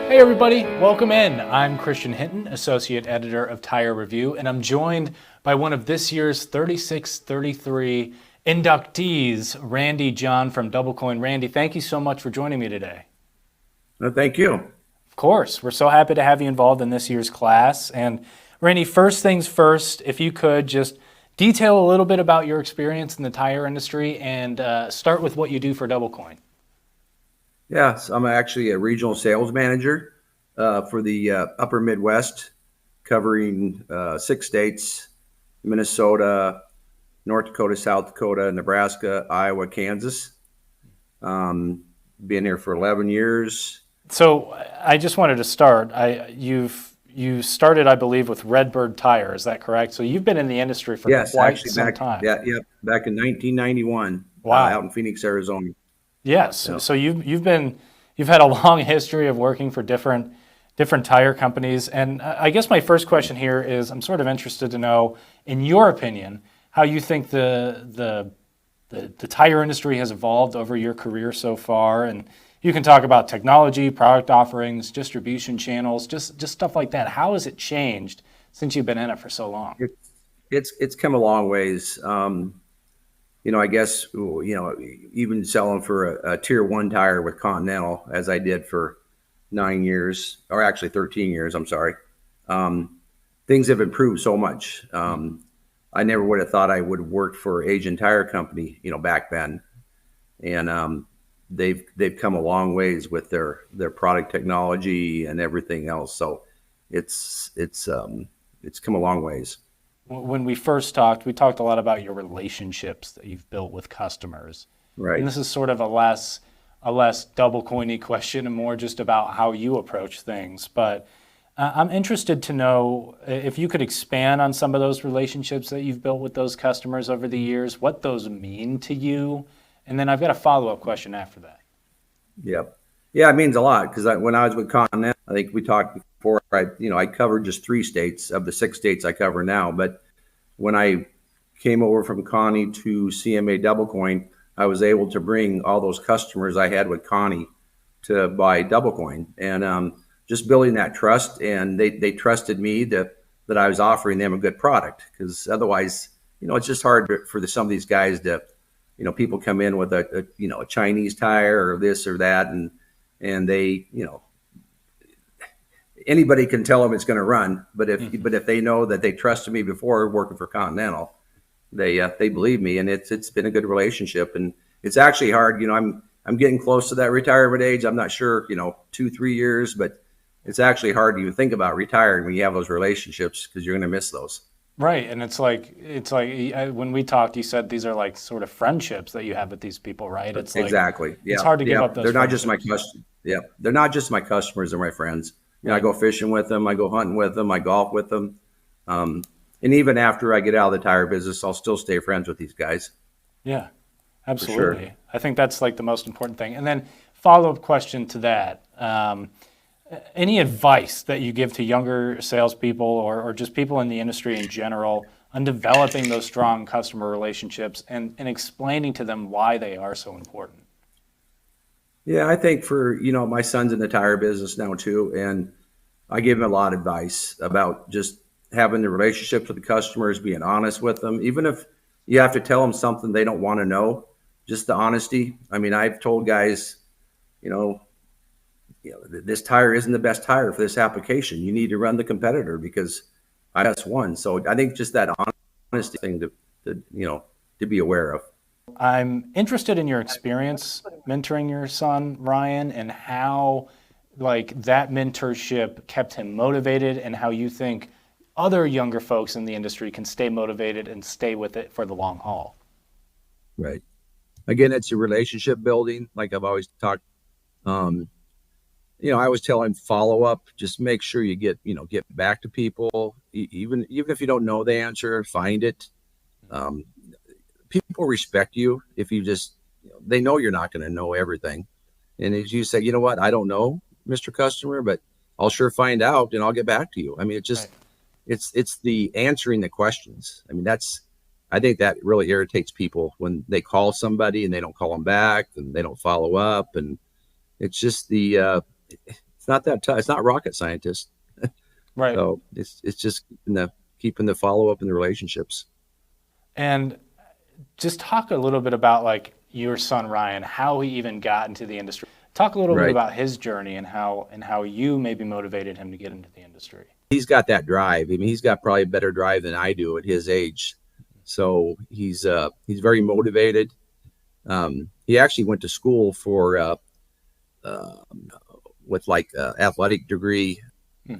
Hey everybody, welcome in. I'm Christian Hinton, Associate Editor of Tire Review, and I'm joined by one of this year's 36-33 inductees, Randy John from DoubleCoin. Randy, thank you so much for joining me today. No, thank you. Of course, we're so happy to have you involved in this year's class. And Randy, first things first, if you could just detail a little bit about your experience in the tire industry and start with what you do for DoubleCoin. Yes, I'm actually a regional sales manager for the upper Midwest, covering 6 states: Minnesota, North Dakota, South Dakota, Nebraska, Iowa, Kansas. Been here for 11 years. So I just wanted to start. You started, I believe, with Redburn Tire. Is that correct? So you've been in the industry for Yes, quite actually some time. back in 1991, Wow. out in Phoenix, Arizona. Yes. Yeah. So you've had a long history of working for different tire companies. And I guess my first question here is, I'm sort of interested to know, in your opinion, how you think the tire industry has evolved over your career so far. And you can talk about technology, product offerings, distribution channels, just stuff like that. How has it changed since you've been in it for so long? It's come a long ways. I guess, even selling for a tier one tire with Continental, as I did for 9 years, or actually 13 years, I'm sorry. Things have improved so much. I never would have thought I would work for Asian Tire Company, back then. And they've come a long ways with their product technology and everything else. So it's come a long ways. When we first talked, we talked a lot about your relationships that you've built with customers. And Right. this is sort of a less double coiny question and more just about how you approach things. But I'm interested to know if you could expand on some of those relationships that you've built with those customers over the years, what those mean to you. And then I've got a follow-up question after that. Yep. Yeah, it means a lot because when I was with Continental, I think we talked before. I covered just 3 states of the 6 states I cover now. But when I came over from Connie to CMA DoubleCoin, I was able to bring all those customers I had with Connie to buy DoubleCoin, and just building that trust. And they trusted me that I was offering them a good product, because otherwise, it's just hard for some of these guys to, people come in with a Chinese tire or this or that, and they, anybody can tell them it's going to run, but if they know that they trusted me before working for Continental, they believe me, and it's been a good relationship. And it's actually hard. I'm getting close to that retirement age. I'm not sure, 2-3 years, but it's actually hard to even think about retiring when you have those relationships, because you're going to miss those. Right, and it's like when we talked, you said these are like sort of friendships that you have with these people, right? It's like Exactly. it's Yeah. hard to give Yeah. up those They're not just my friendships. customers. Yeah. They're not just my customers. They're my friends. I Right. go fishing with them. I go hunting with them. I golf with them. And even after I get out of the tire business, I'll still stay friends with these guys Yeah, for sure. absolutely. I think that's like the most important thing. And then follow-up question to that. Any advice that you give to younger salespeople or just people in the industry in general on developing those strong customer relationships and explaining to them why they are so important? Yeah. I think for, my son's in the tire business now too. And I give him a lot of advice about just having the relationships with the customers, being honest with them, even if you have to tell them something they don't want to know, just the honesty. I mean, I've told guys, you know, this tire isn't the best tire for this application. You need to run the competitor because that's one. So I think just that honesty thing to be aware of. I'm interested in your experience mentoring your son, Ryan, and how like that mentorship kept him motivated and how you think other younger folks in the industry can stay motivated and stay with it for the long haul. Right. Again, it's a relationship building. Like I've always talked, um, I always tell him follow up. Just make sure you get back to people, even if you don't know the answer, find it. Um, People respect you if you just, they know you're not going to know everything. And as you say, you know what, I don't know, Mr. Customer, but I'll sure find out and I'll get back to you. I mean, Right. it's the answering the questions. I mean, I think that really irritates people when they call somebody and they don't call them back and they don't follow up. And it's just It's not that tough. It's not rocket scientists. Right. So it's just keeping the follow up and the relationships. And just talk a little bit about like your son Ryan, how he even got into the industry. Talk a little bit Right. about his journey and how you maybe motivated him to get into the industry. He's got that drive. I mean, he's got probably a better drive than I do at his age. So he's very motivated. He actually went to school for uh, with like athletic degree.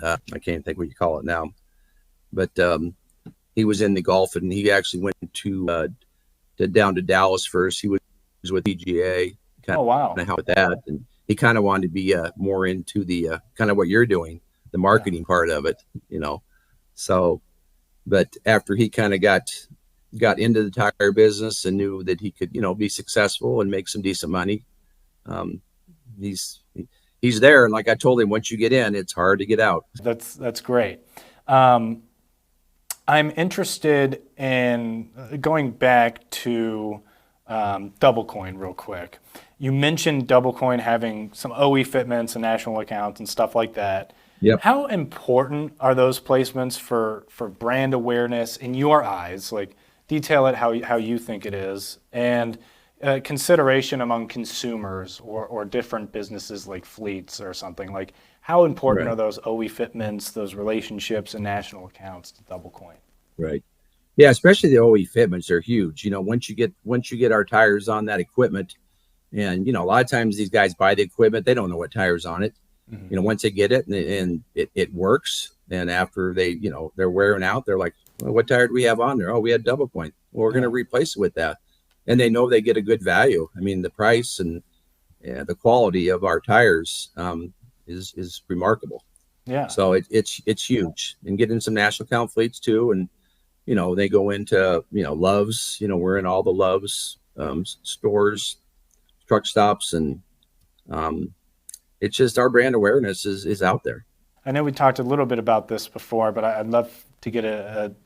I can't think what you call it now, but he was in the golf, and he actually went down to Dallas first. He was with PGA, kind Oh wow. of how with that, and he kind of wanted to be more into the kind of what you're doing, the Yeah. marketing part of it, you know. So, but after he kind of got into the tire business and knew that he could, be successful and make some decent money, um, he's he's there. And like I told him, once you get in, it's hard to get out. That's great. Um, I'm interested in going back to DoubleCoin real quick. You mentioned DoubleCoin having some OE fitments and national accounts and stuff like that. Yep. How important are those placements for brand awareness in your eyes? Like, detail it how you think it is, and consideration among consumers or different businesses like fleets or something. Like, how important Right. are those OE fitments, those relationships and national accounts to DoubleCoin? Right. Yeah, especially the OE fitments are huge. Once you get our tires on that equipment, and a lot of times these guys buy the equipment, they don't know what tires on it. Mm-hmm. Once they get it and it works, and after they're wearing out, they're like, well, what tire do we have on there? Oh, we had double point. Well, we're going to replace it with that, and they know they get a good value. I mean, the price and the quality of our tires is remarkable. Yeah. So it's huge, and getting some national account fleets too, and they go into Loves. We're in all the Loves stores, truck stops, and it's just our brand awareness is out there. I know we talked a little bit about this before, but I'd love to get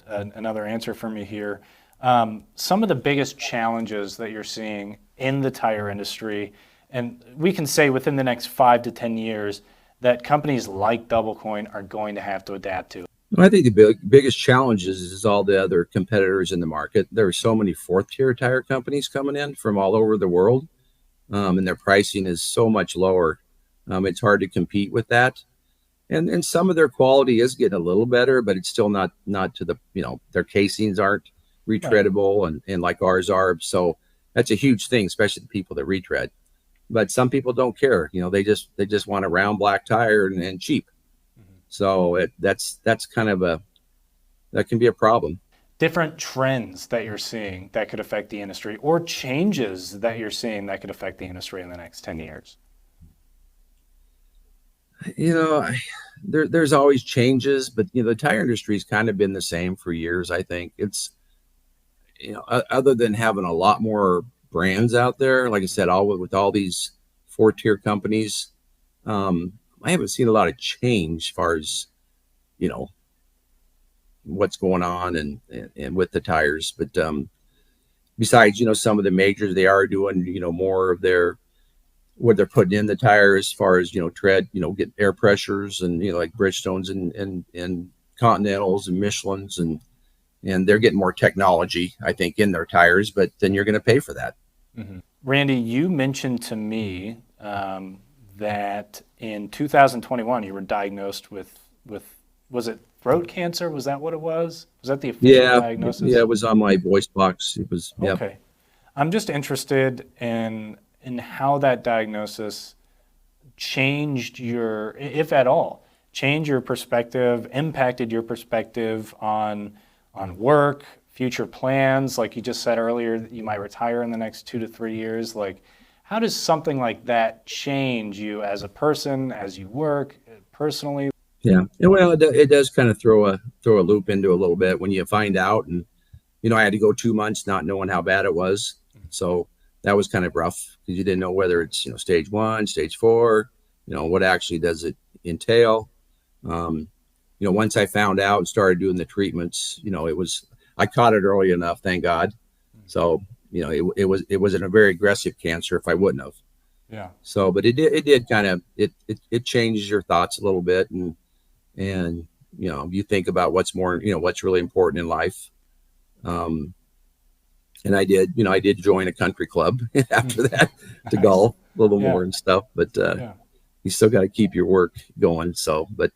another answer from you here. Some of the biggest challenges that you're seeing in the tire industry, and we can say within the next 5 to 10 years, that companies like DoubleCoin are going to have to adapt to. I think the biggest challenges is all the other competitors in the market. There are so many fourth tier tire companies coming in from all over the world, and their pricing is so much lower. It's hard to compete with that. And some of their quality is getting a little better, but it's still not to the, their casings aren't retreadable and like ours are. So that's a huge thing, especially the people that retread. But some people don't care. They just want a round black tire and cheap. So that's kind of that can be a problem. Different trends that you're seeing that could affect the industry, or changes that you're seeing that could affect the industry in the next 10 years. There's always changes, but the tire industry's kind of been the same for years. I think it's other than having a lot more brands out there, like I said, all with all these 4-tier companies, I haven't seen a lot of change as far as what's going on and with the tires. But besides, some of the majors, they are doing more of what they're putting in the tire as far as tread, get air pressures and like Bridgestones and Continentals and Michelins, and they're getting more technology, I think, in their tires. But then you're going to pay for that. Mm-hmm. Randy, you mentioned to me that in 2021 you were diagnosed with was it throat cancer? Was that what it was? Was that the official diagnosis? Yeah, it was on my voice box. It was. Okay. Yep. I'm just interested in how that diagnosis changed your, if at all, changed your perspective, impacted your perspective on work, future plans. Like you just said earlier, that you might retire in the next 2 to 3 years. Like, how does something like that change you as a person, as you work, personally? Yeah. And well, it does kind of throw a loop into a little bit when you find out. And I had to go 2 months not knowing how bad it was. So that was kind of rough because you didn't know whether it's stage 1, stage 4. What actually does it entail? Once I found out and started doing the treatments, I caught it early enough, thank God. So it wasn't a very aggressive cancer if I wouldn't have. Yeah. So, but it did kind of it changes your thoughts a little bit, and you think about what's more, what's really important in life. Um, and I did join a country club after that to Nice. golf a little Yeah. more and stuff, but Yeah. you still got to keep your work going. So, but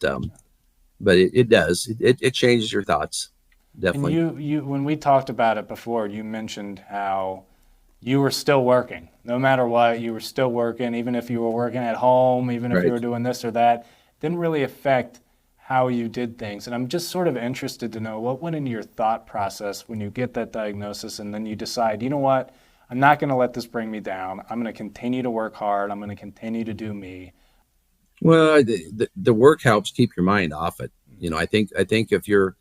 it does it changes your thoughts, And definitely. you when we talked about it before, you mentioned how you were still working. No matter what, you were still working, even if you were working at home, even if you Right. were doing this or that, didn't really affect how you did things. And I'm just sort of interested to know what went into your thought process when you get that diagnosis and then you decide, you know what, I'm not going to let this bring me down. I'm going to continue to work hard. I'm going to continue to do me. Well, the work helps keep your mind off it. I think if you're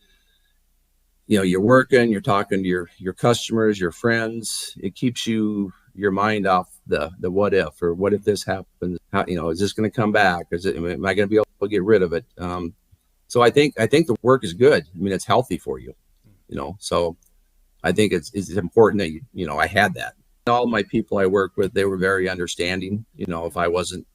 working, you're talking to your customers, your friends, it keeps your mind off the what if, or what if this happens? How, is this going to come back? Am I going to be able to get rid of it? So I think the work is good. I mean, it's healthy for you. So I think it's important that I had that. All my people I work with, they were very understanding. If I wasn't,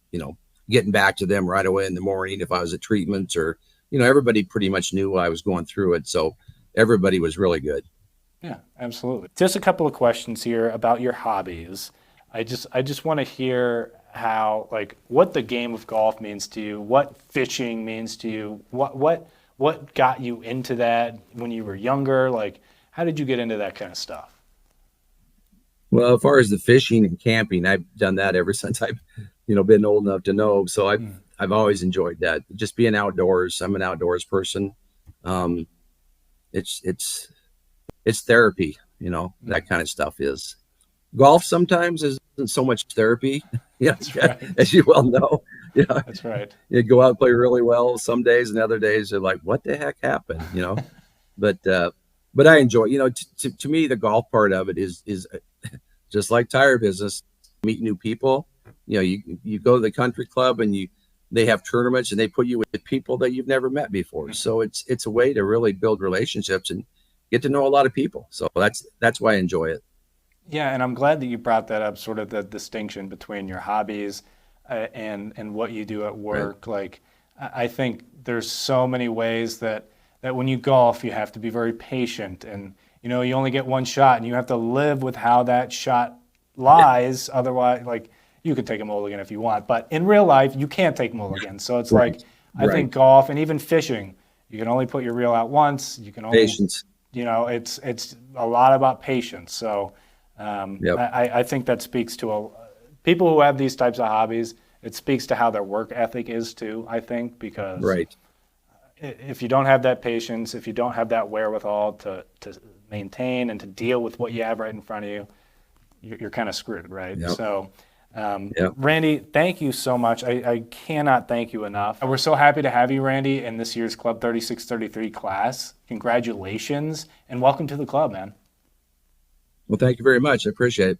getting back to them right away in the morning, if I was at treatments, or everybody pretty much knew I was going through it. So everybody was really good. Yeah, absolutely. Just a couple of questions here about your hobbies. I just want to hear how like what the game of golf means to you, what fishing means to you, what got you into that when you were younger, like how did you get into that kind of stuff? Well, as far as the fishing and camping, I've done that ever since I've, been old enough to know. So I've Mm, I've always enjoyed that. Just being outdoors. I'm an outdoors person. Um, it's therapy. mm. That kind of stuff is. Golf sometimes isn't so much therapy, That's right. as you well know. Yeah, That's right. you go out and play really well some days, and other days you're like, what the heck happened? But I enjoy. To me, the golf part of it is just like tire business. Meet new people. You go to the country club, and they have tournaments, and they put you with people that you've never met before. Mm. So it's a way to really build relationships and get to know a lot of people. So that's why I enjoy it. Yeah, and I'm glad that you brought that up, sort of the distinction between your hobbies and what you do at Right. work. Like, I think there's so many ways that when you golf, you have to be very patient, and you only get one shot, and you have to live with how that shot Yeah. lies. Otherwise, like you could take a mulligan if you want, but in real life, you can't take mulligans. So it's Right. like I Right. think golf and even fishing, you can only put your reel out once. You can only Patience. it's a lot about patience. So Yep. I think that speaks to people who have these types of hobbies. It speaks to how their work ethic is too. I think because Right. if you don't have that patience, if you don't have that wherewithal to maintain and to deal with what you have right in front of you, you're kind of screwed, right? Yep. So. Yep. Randy, thank you so much. I cannot thank you enough. We're so happy to have you, Randy, in this year's Club 3633 class. Congratulations and welcome to the club, man. Well, thank you very much. I appreciate it.